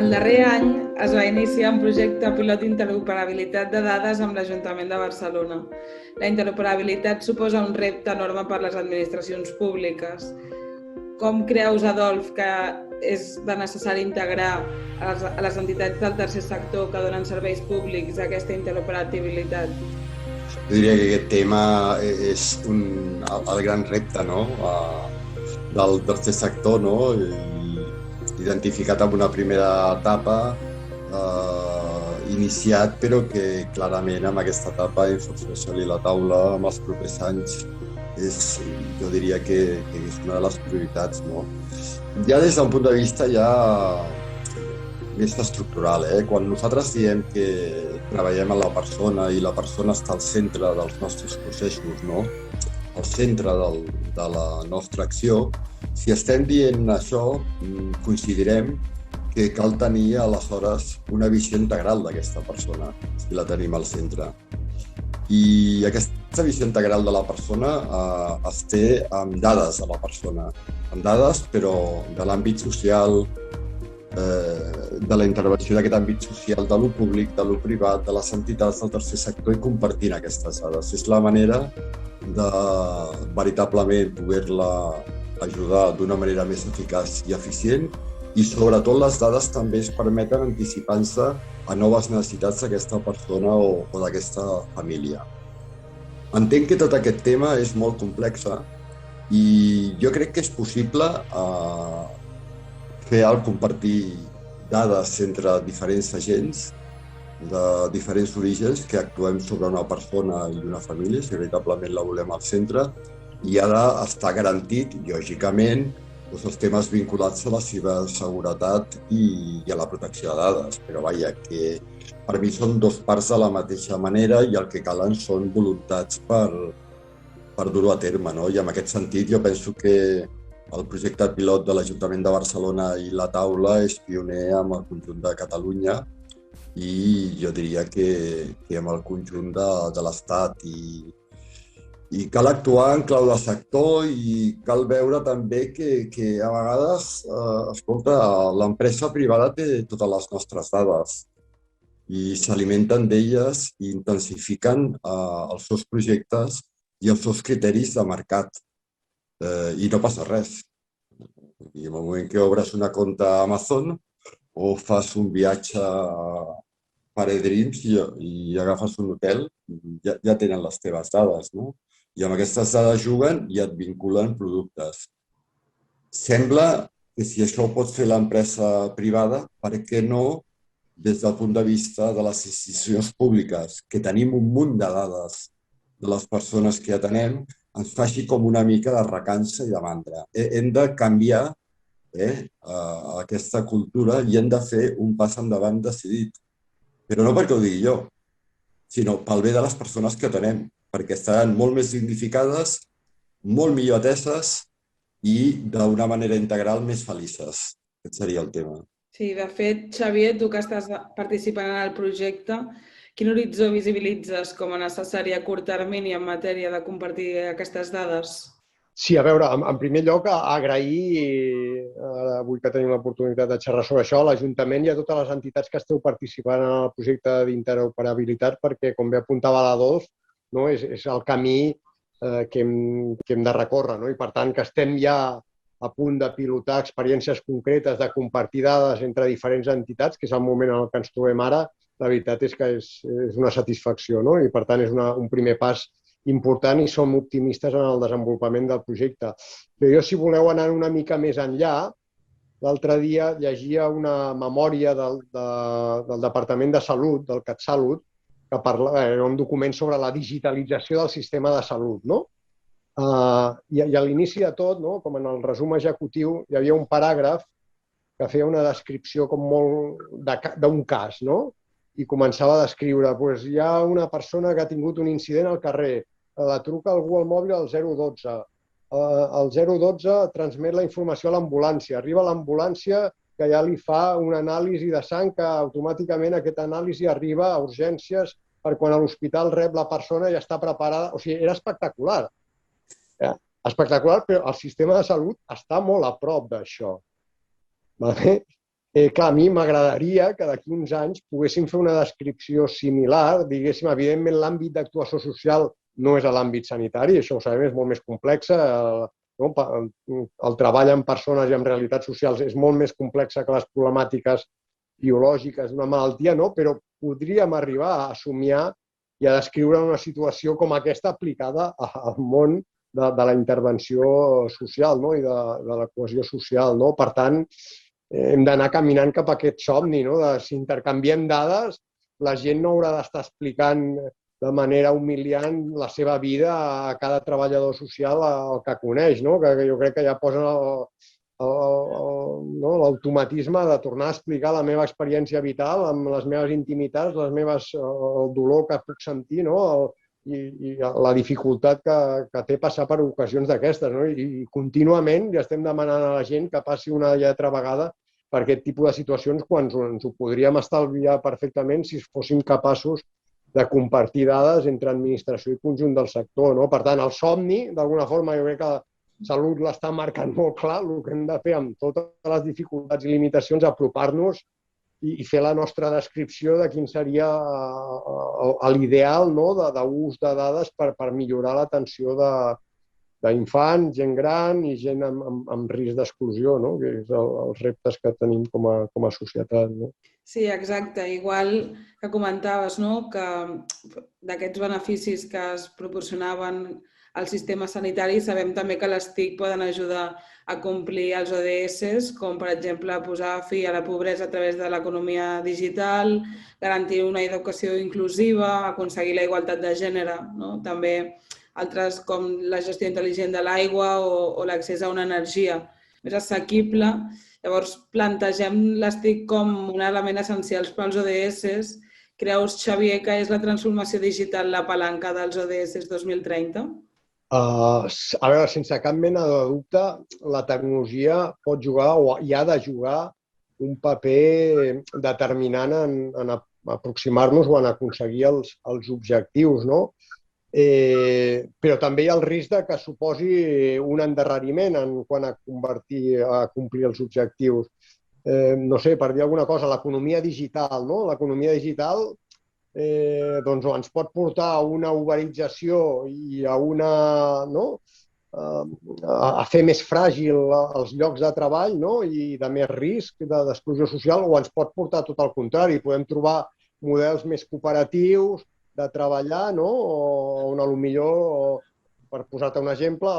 El darrer any es va iniciar un projecte pilot d'interoperabilitat de dades amb l'Ajuntament de Barcelona. La interoperabilitat suposa un repte enorme per les administracions públiques. Com creus, Adolf, que és de necessari integrar a les entitats del tercer sector que donen serveis públics aquesta interoperabilitat? Jo diria que aquest tema és el gran repte, no? Del tercer sector, no? Identificat en una primera etapa, iniciat, però que clarament amb aquesta etapa d'Infosocial i la taula en els propers anys jo diria que és una de les prioritats, no? Ja des d'un punt de vista més estructural, Quan nosaltres diem que treballem amb la persona i la persona està al centre dels nostres processos, no? Al centre de la nostra acció, si estem dient això, coincidirem que cal tenir aleshores una visió integral d'aquesta persona, si la tenim al centre. I aquesta visió integral de la persona es té amb dades de la persona, amb dades però de l'àmbit social, de la intervenció d'aquest àmbit social, de lo públic, de lo privat, de les entitats del tercer sector i compartint aquestes dades. És la manera de veritablement poder-la ajudar d'una manera més eficaç i eficient i sobretot les dades també es permeten anticipar-se a noves necessitats d'aquesta persona o d'aquesta família. Entenc que tot aquest tema és molt complex i jo crec que és possible fer compartir dades entre diferents agents de diferents orígens que actuem sobre una persona i una família, si veritablement la volem al centre, i ara està garantit, lògicament, els temes vinculats a la ciberseguretat i a la protecció de dades. Però vaja, que per mi són dues parts de la mateixa manera i el que calen són voluntats per dur-ho a terme, no? I en aquest sentit jo penso que el projecte pilot de l'Ajuntament de Barcelona i la taula és pioner amb el conjunt de Catalunya i jo diria que amb el conjunt de l'Estat i cal actuar en clau de sector i cal veure també que a vegades, escolta, l'empresa privada té totes les nostres dades i s'alimenten d'elles i intensifiquen els seus projectes i els seus criteris de mercat. I no passa res. I en el moment que obres una compta a Amazon o fas un viatge per eDreams i agafes un hotel, ja tenen les teves dades, no? I amb aquestes dades juguen i et vinculen productes. Sembla que si això ho pot fer l'empresa privada, per què no, des del punt de vista de les institucions públiques, que tenim un munt de dades de les persones que atenem, ens faci com una mica de recança i de mandra. Hem de canviar aquesta cultura i hem de fer un pas endavant decidit. Però no perquè ho digui jo, sinó pel bé de les persones que atenem, perquè estaran molt més dignificades, molt millor ateses i d'una manera integral més felices. Aquest seria el tema. Sí, de fet, Xavier, tu que estàs participant en el projecte, quin horitzó visibilitzes com a necessari a curt termini en matèria de compartir aquestes dades? Sí, a veure, en primer lloc, agrair, avui que tenim l'oportunitat de xerrar sobre això, a l'Ajuntament i a totes les entitats que esteu participant en el projecte d'interoperabilitat, perquè, com bé apuntava la Dols, no, és el camí que hem de recórrer, no? I, per tant, que estem ja a punt de pilotar experiències concretes, de compartir dades entre diferents entitats, que és el moment en el que ens trobem ara, la veritat és que és una satisfacció, no? I, per tant, és un primer pas important i som optimistes en el desenvolupament del projecte. Però jo, si voleu anar una mica més enllà, l'altre dia llegia una memòria del Departament de Salut, del CatSalut, que era un document sobre la digitalització del sistema de salut, no? I a l'inici de tot, no, com en el resum executiu, hi havia un paràgraf que feia una descripció com molt d'un cas, no? I començava a descriure, doncs hi ha una persona que ha tingut un incident al carrer, la truca algú al mòbil al 012. El 012 transmet la informació a l'ambulància. Arriba l'ambulància que ja li fa una anàlisi de sang que automàticament aquesta anàlisi arriba a urgències per quan a l'hospital rep la persona i està preparada. O sigui, era espectacular. Espectacular, però el sistema de salut està molt a prop d'això. Clar, a mi m'agradaria que d'aquí uns anys poguéssim fer una descripció similar, diguéssim, evidentment l'àmbit d'actuació social no és a l'àmbit sanitari, això ho sabem, és molt més complex. El treball amb persones i amb realitats socials és molt més complex que les problemàtiques biològiques d'una malaltia, però podríem arribar a somiar i a descriure una situació com aquesta aplicada al món de la intervenció social i de la cohesió social. Per tant, hem d'anar caminant cap a aquest somni. Si intercanviem dades, la gent no haurà d'estar explicant de manera humiliant la seva vida a cada treballador social el que coneix, que jo crec que ja posen l'automatisme de tornar a explicar la meva experiència vital amb les meves intimitats, el dolor que puc sentir i la dificultat que té passar per ocasions d'aquestes. I contínuament ja estem demanant a la gent que passi una i altra vegada per aquest tipus de situacions quan ens ho podríem estalviar perfectament si fóssim capaços de compartir dades entre administració i conjunt del sector. Per tant, el somni, d'alguna forma, jo crec que Salut l'està marcant molt clar, el que hem de fer amb totes les dificultats i limitacions, apropar-nos i fer la nostra descripció de quin seria l'ideal d'ús de dades per millorar l'atenció d'infants, gent gran i gent amb risc d'exclusió, que és els reptes que tenim com a societat. Sí, exacte. Igual que comentaves que d'aquests beneficis que es proporcionaven al sistema sanitari sabem també que les TIC poden ajudar a complir els ODS, com per exemple posar fi a la pobresa a través de l'economia digital, garantir una educació inclusiva, aconseguir la igualtat de gènere, també altres com la gestió intel·ligent de l'aigua o l'accés a una energia més assequible. Llavors, plantegem les TIC com un element essencial pels ODS. Creus, Xavier, que és la transformació digital la palanca dels ODS 2030? A veure, sense cap mena de dubte, la tecnologia pot jugar o hi ha de jugar un paper determinant en aproximar-nos o en aconseguir els objectius, però també hi ha el risc que suposi un endarreriment en quant a complir els objectius. No sé, per dir alguna cosa, l'economia digital. L'economia digital ens pot portar a una uberització i a fer més fràgil els llocs de treball i de més risc d'exclusió social, o ens pot portar tot el contrari. Podem trobar models més cooperatius de treballar, on potser, per posar-te un exemple,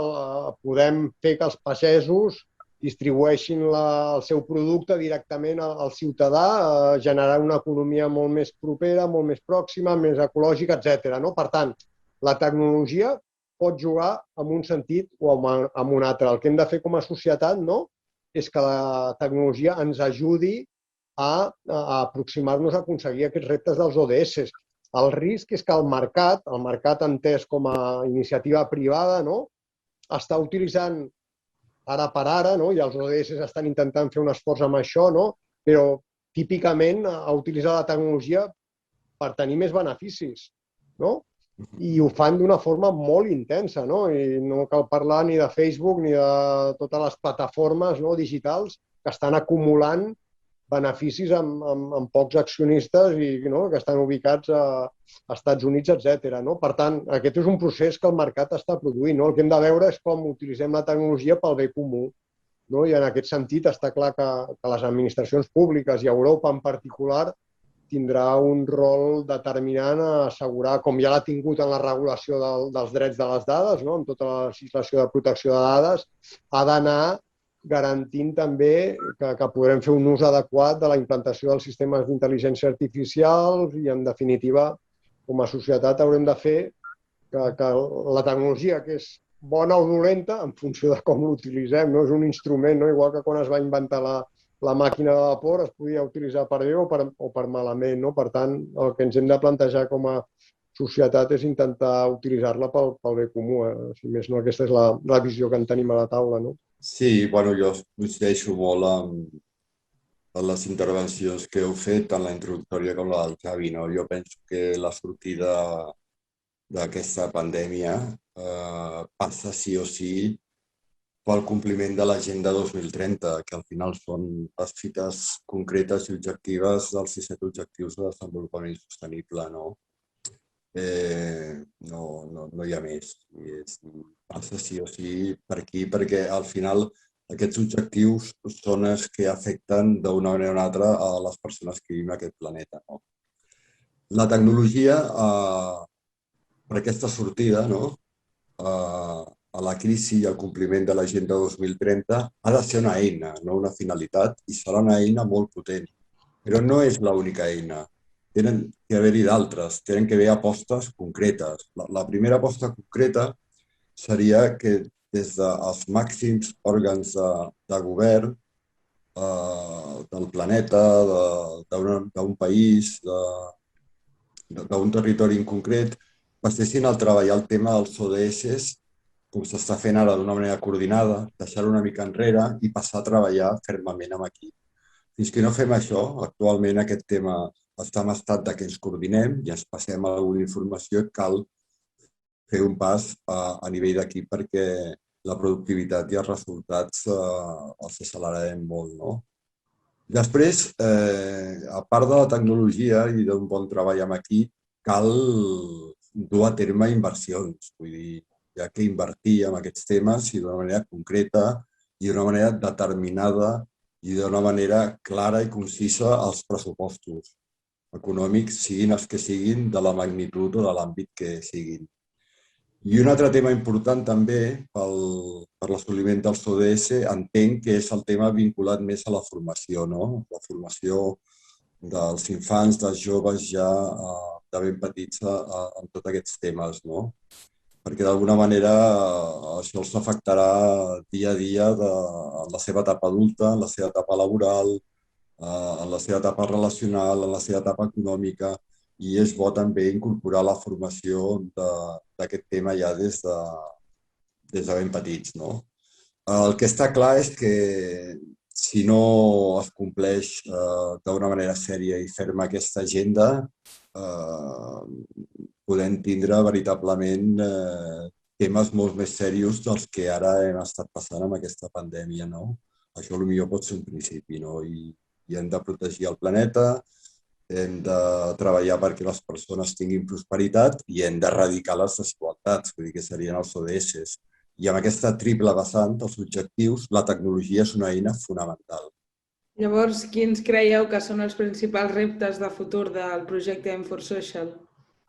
podem fer que els pagesos distribueixin el seu producte directament al ciutadà, generant una economia molt més propera, molt més pròxima, més ecològica, etc. Per tant, la tecnologia pot jugar en un sentit o en un altre. El que hem de fer com a societat és que la tecnologia ens ajudi a aproximar-nos a aconseguir aquests reptes dels ODS. El risc és que el mercat entès com a iniciativa privada, està utilitzant ara per ara, i els ODS estan intentant fer un esforç amb això, però típicament ha utilitzat la tecnologia per tenir més beneficis. i ho fan d'una forma molt intensa, no? I no cal parlar ni de Facebook ni de totes les plataformes, no, digitals que estan acumulant beneficis amb pocs accionistes i, no, que estan ubicats a Estats Units, etc. No? Per tant, aquest és un procés que el mercat està produint. No? El que hem de veure és com utilitzem la tecnologia pel bé comú. No? I en aquest sentit està clar que les administracions públiques i Europa en particular tindrà un rol determinant a assegurar, com ja l'ha tingut en la regulació dels drets de les dades, no? En tota la legislació de protecció de dades, ha d'anar garantint també que podrem fer un ús adequat de la implantació dels sistemes d'intel·ligència artificial i, en definitiva, com a societat haurem de fer que la tecnologia, que és bona o dolenta, en funció de com l'utilitzem, no? És un instrument, no? Igual que quan es va inventar la màquina de vapor, es podia utilitzar per bé o per malament. No? Per tant, el que ens hem de plantejar com a societat és intentar utilitzar-la pel bé comú. Si més no, aquesta és la visió que en tenim a la taula. No? Sí, bueno, jo coincideixo molt amb les intervencions que heu fet, tant la introductòria com la del Xavi. No? Jo penso que la sortida d'aquesta pandèmia passa sí o sí pel compliment de l'Agenda 2030, que al final són les fites concretes i objectives dels 17 objectius de desenvolupament sostenible. No? No hi ha més. Passa sí o sí per aquí, perquè al final aquests objectius són els que afecten d'una manera o una altra a les persones que vivim en aquest planeta. No? La tecnologia, per aquesta sortida, no? A la crisi i al compliment de l'Agenda 2030, ha de ser una eina, no una finalitat, i serà una eina molt potent. Però no és l'única eina. Tenen que haver-hi d'altres, tenen que haver apostes concretes. La primera aposta concreta seria que des dels màxims òrgans de govern del planeta, d'un país, d'un territori en concret, passessin a treballar el tema dels ODS, com s'està fent ara d'una manera coordinada, deixar-ho una mica enrere i passar a treballar fermament amb equip. Fins que no fem això, actualment aquest tema està en estat que ens coordinem i ens passem alguna informació, cal fer un pas a nivell d'equip perquè la productivitat i els resultats els accelerarem molt. No? Després, a part de la tecnologia i d'un bon treball amb equip, cal dur a terme inversions. Vull dir, hi ha que invertir en aquests temes i d'una manera concreta i d'una manera determinada i d'una manera clara i concisa els pressupostos econòmics, siguin els que siguin, de la magnitud o de l'àmbit que siguin. I un altre tema important també per l'assoliment dels ODS entenc que és el tema vinculat més a la formació, no? La formació dels infants, dels joves ja de ben petits en tots aquests temes, no? Perquè d'alguna manera això els afectarà dia a dia en la seva etapa adulta, en la seva etapa laboral, en la seva etapa relacional, en la seva etapa econòmica, i és bo també incorporar la formació d'aquest tema ja des de ben petits. No? El que està clar és que si no es compleix d'una manera sèria i ferma aquesta agenda, podem tindre veritablement temes molt més serios dels que ara hem estat passant amb aquesta pandèmia. No? Això potser pot ser un principi, no? I hem de protegir el planeta, hem de treballar perquè les persones tinguin prosperitat i hem d'erradicar les desigualtats, vull dir que serien els ODS. I amb aquesta triple vessant dels objectius, la tecnologia és una eina fonamental. Llavors, quins creieu que són els principals reptes de futur del projecte M4Social?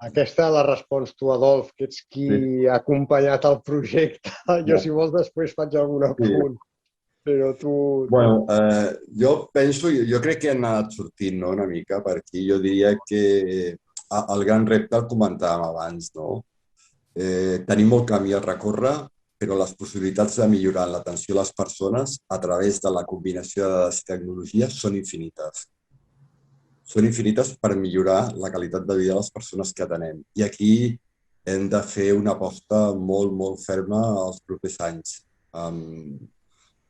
Aquesta la respons tu, Adolf, que ets qui ha acompanyat el projecte. Jo, si vols, després faig algun apunt. Però tu... Bueno, jo crec que han anat sortint una mica, perquè jo diria que el gran repte el comentàvem abans, no? Tenim molt camí a recórrer, però les possibilitats de millorar l'atenció a les persones a través de la combinació de les tecnologies són infinites. Són infinites per millorar la qualitat de vida de les persones que atenem. I aquí hem de fer una aposta molt, molt ferma els propers anys, amb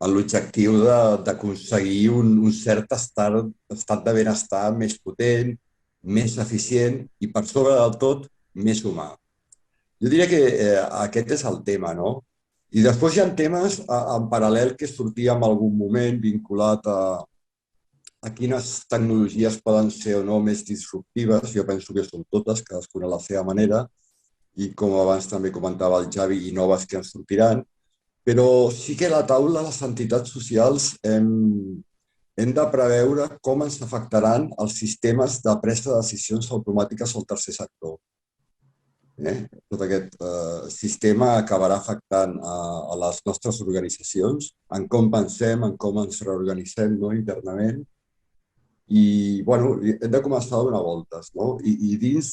l'objectiu d'aconseguir un cert estat de benestar més potent, més eficient i, per sobre del tot, més humà. Jo diria que aquest és el tema, no? I després hi ha temes en paral·lel que sortia en algun moment vinculat a quines tecnologies poden ser o no més disruptives. Jo penso que són totes, cadascuna a la seva manera, i com abans també comentava el Javi, i noves que ens sortiran. Però sí que a la taula les entitats socials hem de preveure com ens afectaran els sistemes de presa de decisions automàtiques al tercer sector. Tot aquest sistema acabarà afectant a les nostres organitzacions, en com pensem, en com ens reorganitzem internament. I hem de començar a donar voltes. I dins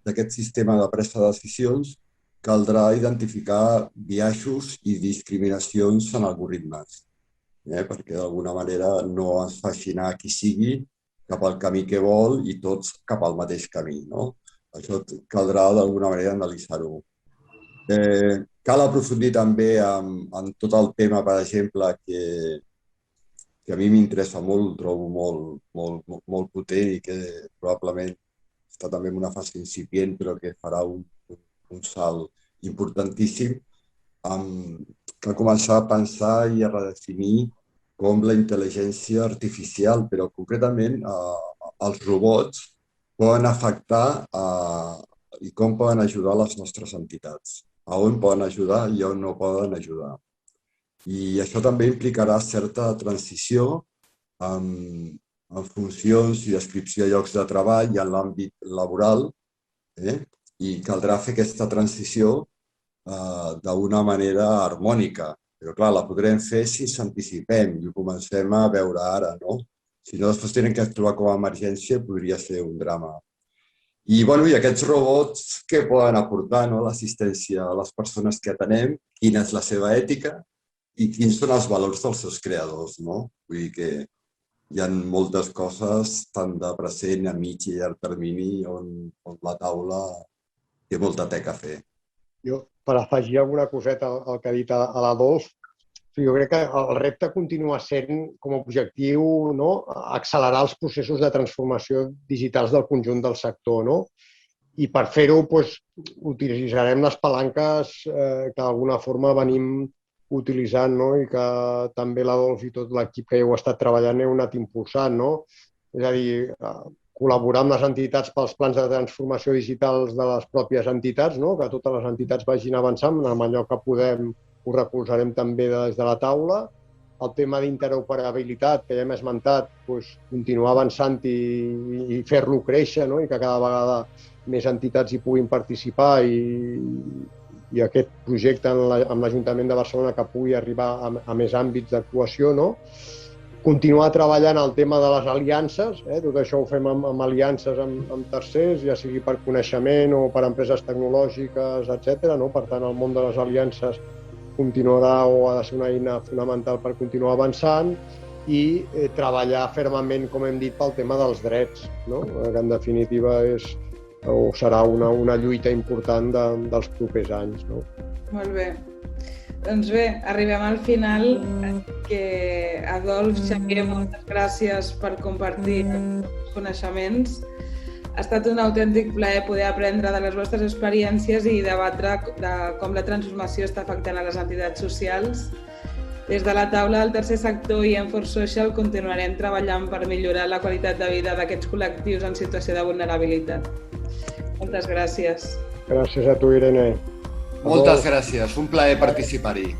d'aquest sistema de presa de decisions caldrà identificar biaixos i discriminacions en algoritmes, perquè d'alguna manera no ens faci anar qui sigui cap al camí que vol i tots cap al mateix camí. Això caldrà d'alguna manera analitzar-ho. Cal aprofundir també en tot el tema, per exemple, que a mi m'interessa molt, ho trobo molt potent i que probablement està també en una fase incipient, però que farà un salt importantíssim. Cal començar a pensar i a redefinir com la intel·ligència artificial, però concretament els robots, poden afectar i com poden ajudar les nostres entitats, a on poden ajudar i on no poden ajudar. I això també implicarà certa transició en funcions i descripció de llocs de treball i en l'àmbit laboral, i caldrà fer aquesta transició d'una manera harmònica. Però clar, la podrem fer si ens anticipem i ho comencem a veure ara, no? Si no, després tenen que actuar com a emergència, podria ser un drama. I aquests robots, què poden aportar a l'assistència a les persones que atenem, quina és la seva ètica i quins són els valors dels seus creadors. Vull dir que hi ha moltes coses, tant de present, a mig i llarg termini, on la taula té molta teca a fer. Jo, per afegir alguna coseta al que ha dit a l'Adolf, jo crec que el repte continua sent com a objectiu accelerar els processos de transformació digitals del conjunt del sector. I per fer-ho utilitzarem les palanques que d'alguna forma venim utilitzant i que també l'Adolf i tot l'equip que hi heu estat treballant heu anat impulsant. És a dir, col·laborar amb les entitats pels plans de transformació digitals de les pròpies entitats, que totes les entitats vagin avançant amb allò que podem. Ho recolzarem també des de la taula. El tema d'interoperabilitat, que ja hem esmentat, continuar avançant i fer-lo créixer i que cada vegada més entitats hi puguin participar i aquest projecte amb l'Ajuntament de Barcelona que pugui arribar a més àmbits d'actuació. Continuar treballant el tema de les aliances. Tot això ho fem amb aliances amb tercers, ja sigui per coneixement o per empreses tecnològiques, etc. Per tant, el món de les aliances continuarà o ha de ser una eina fonamental per continuar avançant i treballar fermament, com hem dit, pel tema dels drets, que en definitiva serà una lluita important dels propers anys. Molt bé. Doncs bé, arribem al final. Adolf, Xavier, moltes gràcies per compartir els coneixements. Ha estat un autèntic plaer poder aprendre de les vostres experiències i debatre de com la transformació està afectant a les entitats socials. Des de la taula del tercer sector i Enforce Social continuarem treballant per millorar la qualitat de vida d'aquests col·lectius en situació de vulnerabilitat. Moltes gràcies. Gràcies a tu, Irene. Moltes gràcies, un plaer participar-hi.